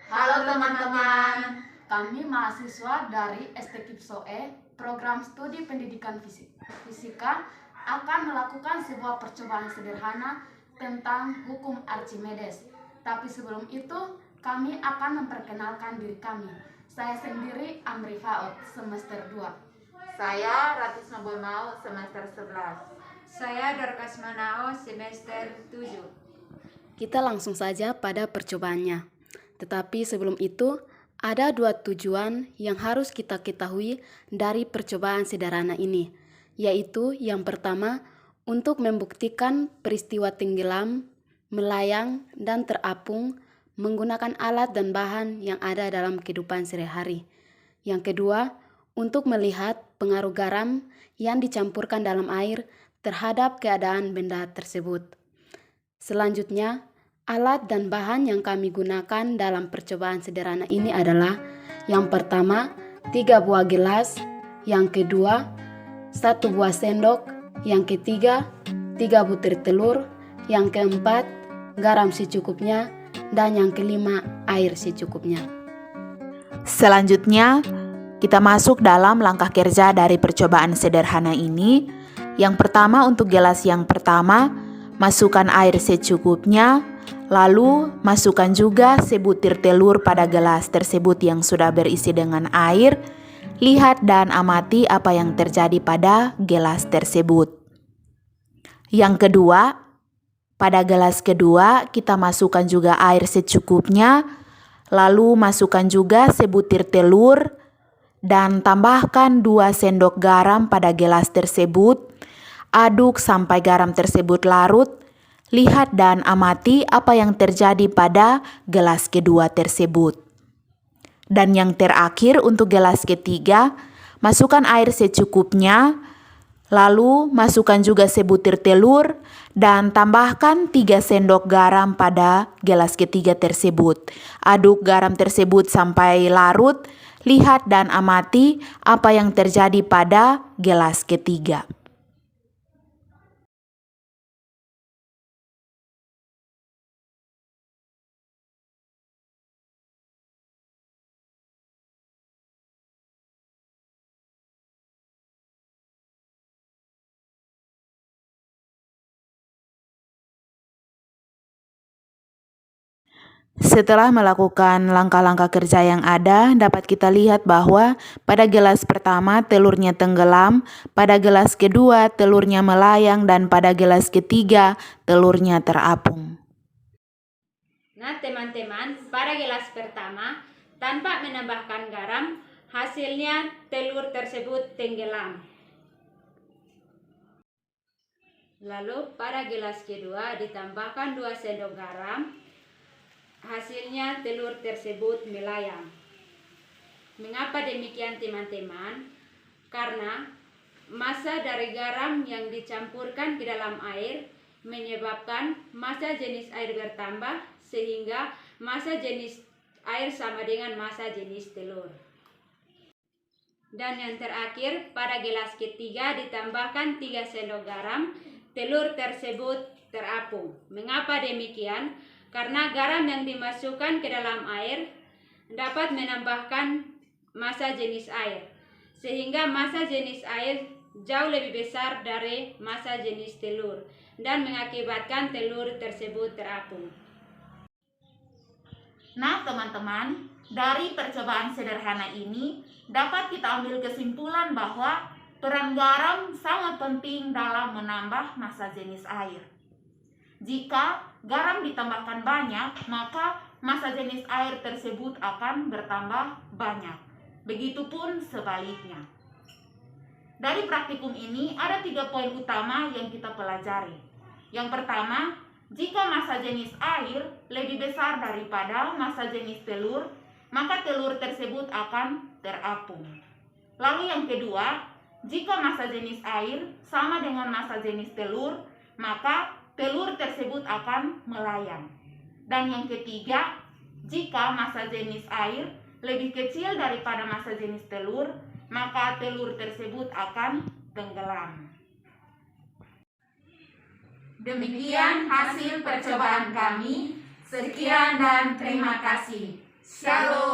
Halo teman-teman, kami mahasiswa dari STKIP SOE, Program Studi Pendidikan Fisika, akan melakukan sebuah percobaan sederhana tentang hukum Archimedes. Tapi sebelum itu, kami akan memperkenalkan diri kami. Saya sendiri Amri Faud, semester 2. Saya Ratisma Boymao, semester 11. Saya Dorcas Manao, semester 7. Kita langsung saja pada percobaannya. Tetapi sebelum itu, ada dua tujuan yang harus kita ketahui dari percobaan sederhana ini, yaitu yang pertama, untuk membuktikan peristiwa tenggelam, melayang, dan terapung menggunakan alat dan bahan yang ada dalam kehidupan sehari-hari. Yang kedua, untuk melihat pengaruh garam yang dicampurkan dalam air terhadap keadaan benda tersebut. Selanjutnya, alat dan bahan yang kami gunakan dalam percobaan sederhana ini adalah yang pertama, 3 buah gelas, yang kedua, 1 buah sendok, yang ketiga, 3 butir telur, yang keempat, garam secukupnya, dan yang kelima, air secukupnya. Selanjutnya, kita masuk dalam langkah kerja dari percobaan sederhana ini. Yang pertama, untuk gelas yang pertama, masukkan air secukupnya. Lalu, masukkan juga sebutir telur pada gelas tersebut yang sudah berisi dengan air. Lihat dan amati apa yang terjadi pada gelas tersebut. Yang kedua, pada gelas kedua kita masukkan juga air secukupnya. Lalu, masukkan juga sebutir telur dan tambahkan 2 sendok garam pada gelas tersebut. Aduk sampai garam tersebut larut. Lihat dan amati apa yang terjadi pada gelas kedua tersebut. Dan yang terakhir untuk gelas ketiga, masukkan air secukupnya, lalu masukkan juga sebutir telur dan tambahkan 3 sendok garam pada gelas ketiga tersebut. Aduk garam tersebut sampai larut, lihat dan amati apa yang terjadi pada gelas ketiga. Setelah melakukan langkah-langkah kerja yang ada, dapat kita lihat bahwa pada gelas pertama telurnya tenggelam, pada gelas kedua telurnya melayang, dan pada gelas ketiga telurnya terapung. Nah teman-teman, pada gelas pertama, tanpa menambahkan garam, hasilnya telur tersebut tenggelam. Lalu pada gelas kedua ditambahkan 2 sendok garam, hasilnya telur tersebut melayang. Mengapa demikian teman-teman? Karena massa dari garam yang dicampurkan ke dalam air menyebabkan massa jenis air bertambah, sehingga massa jenis air sama dengan massa jenis telur. Dan yang terakhir, pada gelas ketiga ditambahkan 3 sendok garam, telur tersebut terapung. Mengapa demikian? Karena garam yang dimasukkan ke dalam air dapat menambahkan massa jenis air, sehingga massa jenis air jauh lebih besar dari massa jenis telur dan mengakibatkan telur tersebut terapung. Nah teman-teman, dari percobaan sederhana ini dapat kita ambil kesimpulan bahwa peran garam sangat penting dalam menambah massa jenis air. Jika garam ditambahkan banyak, maka massa jenis air tersebut akan bertambah banyak. Begitupun sebaliknya. Dari praktikum ini ada 3 poin utama yang kita pelajari. Yang pertama, jika massa jenis air lebih besar daripada massa jenis telur, maka telur tersebut akan terapung. Lalu yang kedua, jika massa jenis air sama dengan massa jenis telur, maka telur tersebut akan melayang. Dan yang ketiga, jika massa jenis air lebih kecil daripada massa jenis telur, maka telur tersebut akan tenggelam. Demikian hasil percobaan kami. Sekian dan terima kasih. Shalom.